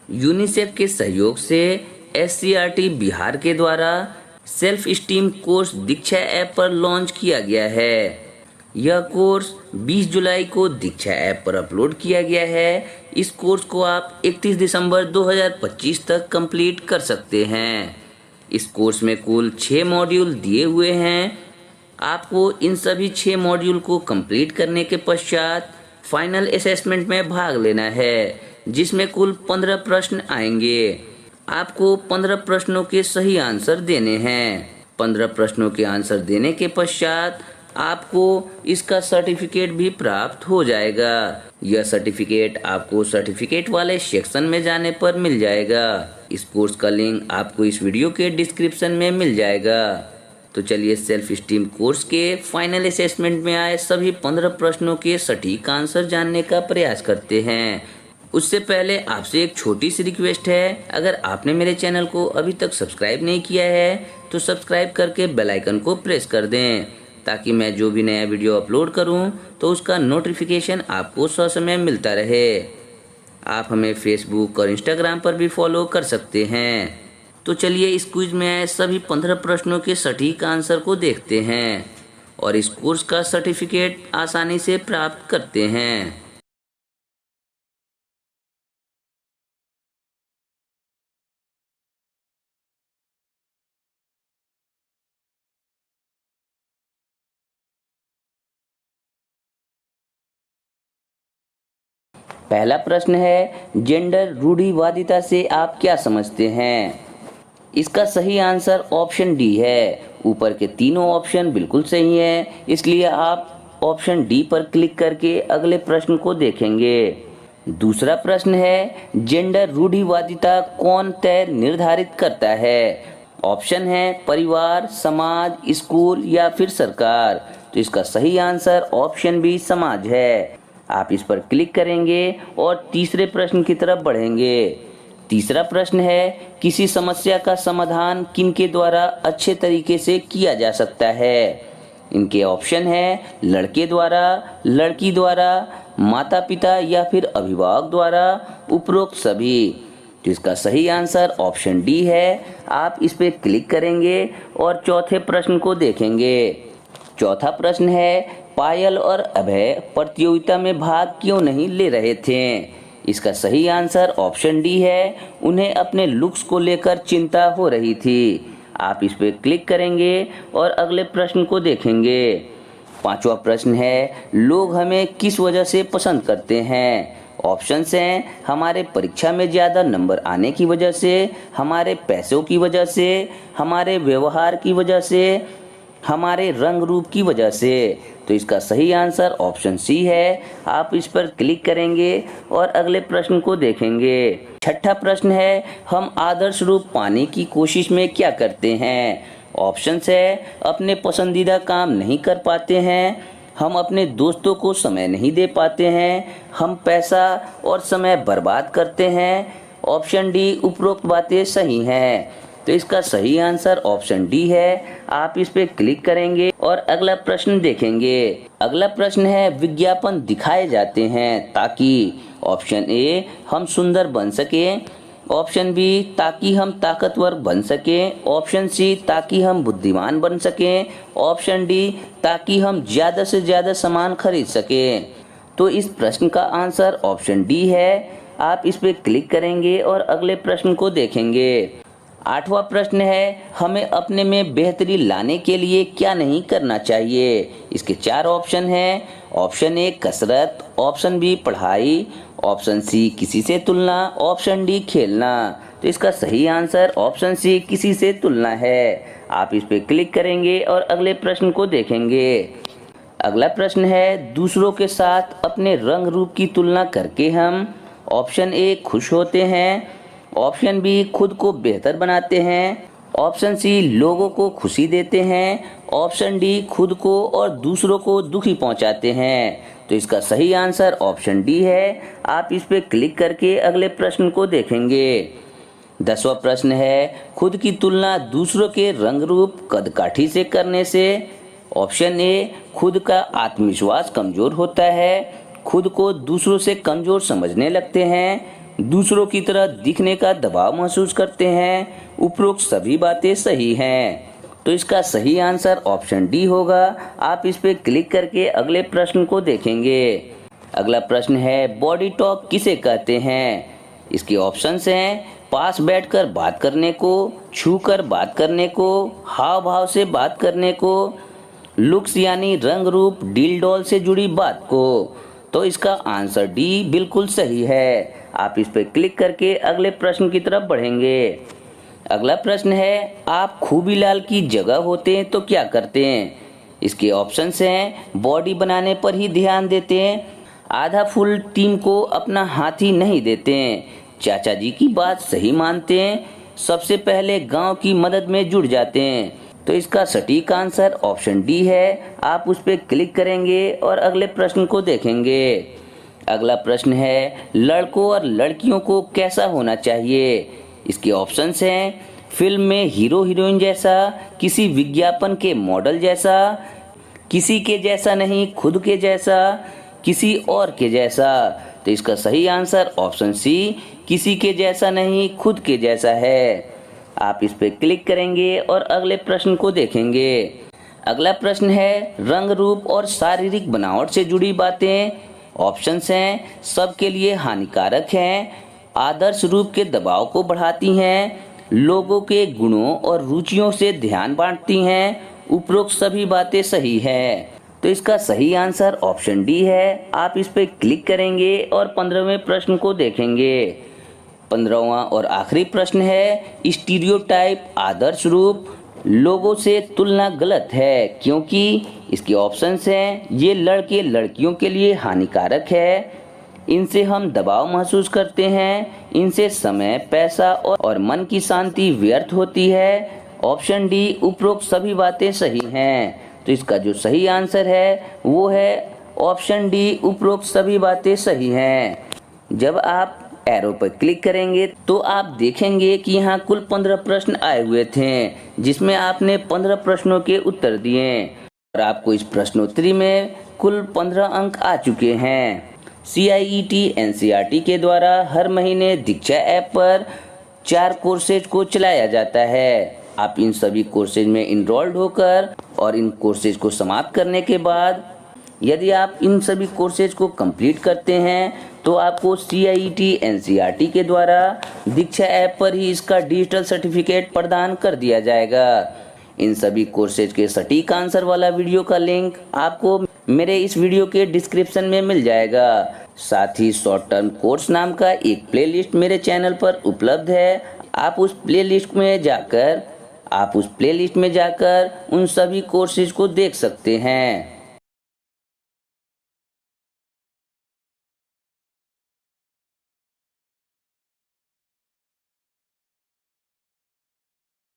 UNICEF के सहयोग से SCRT बिहार के द्वारा सेल्फ स्टीम कोर्स दीक्षा ऐप पर लॉन्च किया गया है। यह कोर्स 20 जुलाई को दीक्षा ऐप पर अपलोड किया गया है। इस कोर्स को आप 31 दिसंबर 2025 तक कंप्लीट कर सकते हैं। इस कोर्स में कुल 6 मॉड्यूल दिए हुए हैं। आपको इन सभी 6 मॉड्यूल को कंप्लीट करने के पश्चात फाइनल असेसमेंट में भाग लेना है, जिसमें कुल 15 प्रश्न आएंगे। आपको 15 प्रश्नों के सही आंसर देने हैं। 15 प्रश्नों के आंसर देने के पश्चात आपको इसका सर्टिफिकेट भी प्राप्त हो जाएगा। यह सर्टिफिकेट आपको सर्टिफिकेट वाले सेक्शन में जाने पर मिल जाएगा। इस कोर्स का लिंक आपको इस वीडियो के डिस्क्रिप्शन में मिल जाएगा। तो चलिए सेल्फ स्टीम कोर्स के फाइनल असेसमेंट में आए सभी 15 प्रश्नों के सटीक आंसर जानने का प्रयास करते हैं। उससे पहले आपसे एक छोटी सी रिक्वेस्ट है, अगर आपने मेरे चैनल को अभी तक सब्सक्राइब नहीं किया है तो सब्सक्राइब करके बेल आइकन को प्रेस कर दें, ताकि मैं जो भी नया वीडियो अपलोड करूं तो उसका नोटिफिकेशन आपको ससमय मिलता रहे। आप हमें फेसबुक और इंस्टाग्राम पर भी फॉलो कर सकते हैं। तो चलिए इस क्विज में आए सभी 15 प्रश्नों के सटीक आंसर को देखते हैं और इस कोर्स का सर्टिफिकेट आसानी से प्राप्त करते हैं। पहला प्रश्न है, जेंडर रूढ़िवादिता से आप क्या समझते हैं? इसका सही आंसर ऑप्शन डी है। ऊपर के तीनों ऑप्शन बिल्कुल सही हैं, इसलिए आप ऑप्शन डी पर क्लिक करके अगले प्रश्न को देखेंगे। दूसरा प्रश्न है, जेंडर रूढ़िवादिता कौन तय निर्धारित करता है? ऑप्शन है परिवार, समाज, स्कूल या फिर सरकार। तो इसका सही आंसर ऑप्शन बी समाज है। आप इस पर क्लिक करेंगे और तीसरे प्रश्न की तरफ बढ़ेंगे। तीसरा प्रश्न है, किसी समस्या का समाधान किनके द्वारा अच्छे तरीके से किया जा सकता है? इनके ऑप्शन है लड़के द्वारा, लड़की द्वारा, माता पिता या फिर अभिभावक द्वारा, उपरोक्त सभी। तो इसका सही आंसर ऑप्शन डी है। आप इस पर क्लिक करेंगे और चौथे प्रश्न को देखेंगे। चौथा प्रश्न है, पायल और अभय प्रतियोगिता में भाग क्यों नहीं ले रहे थे? इसका सही आंसर ऑप्शन डी है। उन्हें अपने लुक्स को लेकर चिंता हो रही थी। आप इस पर क्लिक करेंगे और अगले प्रश्न को देखेंगे। पांचवा प्रश्न है, लोग हमें किस वजह से पसंद करते हैं? ऑप्शंस हैं हमारे परीक्षा में ज़्यादा नंबर आने की वजह से, हमारे पैसों की वजह से, हमारे व्यवहार की वजह से, हमारे रंग रूप की वजह से। तो इसका सही आंसर ऑप्शन सी है। आप इस पर क्लिक करेंगे और अगले प्रश्न को देखेंगे। छठा प्रश्न है, हम आदर्श रूप पाने की कोशिश में क्या करते हैं? ऑप्शंस है अपने पसंदीदा काम नहीं कर पाते हैं, हम अपने दोस्तों को समय नहीं दे पाते हैं, हम पैसा और समय बर्बाद करते हैं। ऑप्शन डी उपरोक्त बातें सही हैं। तो इसका सही आंसर ऑप्शन डी है। आप इस पे क्लिक करेंगे और अगला प्रश्न देखेंगे। अगला प्रश्न है, विज्ञापन दिखाए जाते हैं ताकि ऑप्शन ए हम सुंदर बन सकें, ऑप्शन बी ताकि हम ताकतवर बन सकें, ऑप्शन सी ताकि हम बुद्धिमान बन सकें, ऑप्शन डी ताकि हम ज़्यादा से ज़्यादा सामान खरीद सकें। तो इस प्रश्न का आंसर ऑप्शन डी है। आप इस पे क्लिक करेंगे और अगले प्रश्न को देखेंगे। आठवां प्रश्न है, हमें अपने में बेहतरी लाने के लिए क्या नहीं करना चाहिए? इसके 4 ऑप्शन हैं। ऑप्शन ए कसरत, ऑप्शन बी पढ़ाई, ऑप्शन सी किसी से तुलना, ऑप्शन डी खेलना। तो इसका सही आंसर ऑप्शन सी किसी से तुलना है। आप इस पर क्लिक करेंगे और अगले प्रश्न को देखेंगे। अगला प्रश्न है, दूसरों के साथ अपने रंग रूप की तुलना करके हम ऑप्शन ए खुश होते हैं, ऑप्शन बी खुद को बेहतर बनाते हैं, ऑप्शन सी लोगों को खुशी देते हैं, ऑप्शन डी खुद को और दूसरों को दुखी पहुंचाते हैं। तो इसका सही आंसर ऑप्शन डी है। आप इस पर क्लिक करके अगले प्रश्न को देखेंगे। 10वां प्रश्न है, खुद की तुलना दूसरों के रंग रूप कदकाठी से करने से। ऑप्शन ए खुद का आत्मविश्वास कमजोर होता है, खुद को दूसरों से कमजोर समझने लगते हैं, दूसरों की तरह दिखने का दबाव महसूस करते हैं। उपरोक्त सभी बातें सही हैं। तो इसका सही आंसर ऑप्शन डी होगा। आप इस पे क्लिक करके अगले प्रश्न को देखेंगे। अगला प्रश्न है, बॉडी टॉक किसे कहते हैं? इसके ऑप्शंस हैं, पास बैठकर बात करने को, छूकर बात करने को, हाव भाव से बात करने को, लुक्स यानी रंग रूप डील डॉल से जुड़ी बात को। तो इसका आंसर डी बिल्कुल सही है। आप इस पर क्लिक करके अगले प्रश्न की तरफ बढ़ेंगे। अगला प्रश्न है, आप खूबीलाल की जगह होते हैं तो क्या करते हैं? इसके ऑप्शंस हैं, बॉडी बनाने पर ही ध्यान देते हैं, आधा फुल टीम को अपना हाथी नहीं देते हैं, चाचा जी की बात सही मानते हैं, सबसे पहले गांव की मदद में जुड़ जाते हैं। तो इसका सटीक आंसर ऑप्शन डी है। आप उस पर क्लिक करेंगे और अगले प्रश्न को देखेंगे। अगला प्रश्न है, लड़कों और लड़कियों को कैसा होना चाहिए? इसके ऑप्शंस हैं, फिल्म में हीरो हीरोइन जैसा, किसी विज्ञापन के मॉडल जैसा, किसी के जैसा नहीं खुद के जैसा, किसी और के जैसा। तो इसका सही आंसर ऑप्शन सी, किसी के जैसा नहीं खुद के जैसा है। आप इस पे क्लिक करेंगे और अगले प्रश्न को देखेंगे। अगला प्रश्न है, रंग रूप और शारीरिक बनावट से जुड़ी बातें। ऑप्शंस हैं, सबके लिए हानिकारक हैं, आदर्श रूप के दबाव को बढ़ाती हैं, लोगों के गुणों और रुचियों से ध्यान बांटती हैं, उपरोक्त सभी बातें सही हैं। तो इसका सही आंसर ऑप्शन डी है। आप इस पे क्लिक करेंगे और 15वें प्रश्न को देखेंगे। 15वां और आखिरी प्रश्न है, स्टीरियोटाइप आदर्श रूप, लोगों से तुलना गलत है क्योंकि। इसके ऑप्शंस हैं, ये लड़के लड़कियों के लिए हानिकारक है, इनसे हम दबाव महसूस करते हैं, इनसे समय पैसा और मन की शांति व्यर्थ होती है। ऑप्शन डी, उपरोक्त सभी बातें सही हैं। तो इसका जो सही आंसर है वो है ऑप्शन डी, उपरोक्त सभी बातें सही हैं। जब आप एरो पर क्लिक करेंगे तो आप देखेंगे कि यहाँ कुल 15 प्रश्न आए हुए थे, जिसमें आपने 15 प्रश्नों के उत्तर दिए और आपको इस प्रश्नोत्तरी में कुल 15 अंक आ चुके हैं। CIET NCERT के द्वारा हर महीने दीक्षा ऐप पर 4 कोर्सेज को चलाया जाता है। आप इन सभी कोर्सेज में इनरोल्ड होकर और इन कोर्सेज को समाप्त करने के बाद यदि आप इन सभी कोर्सेज को कंप्लीट करते हैं तो आपको CIET NCERT के द्वारा दीक्षा ऐप पर ही इसका डिजिटल सर्टिफिकेट प्रदान कर दिया जाएगा। इन सभी कोर्सेज के सटीक आंसर वाला वीडियो का लिंक आपको मेरे इस वीडियो के डिस्क्रिप्शन में मिल जाएगा। साथ ही शॉर्ट टर्म कोर्स नाम का एक प्लेलिस्ट मेरे चैनल पर उपलब्ध है। आप उस प्लेलिस्ट में जाकर उन सभी कोर्सेज को देख सकते हैं।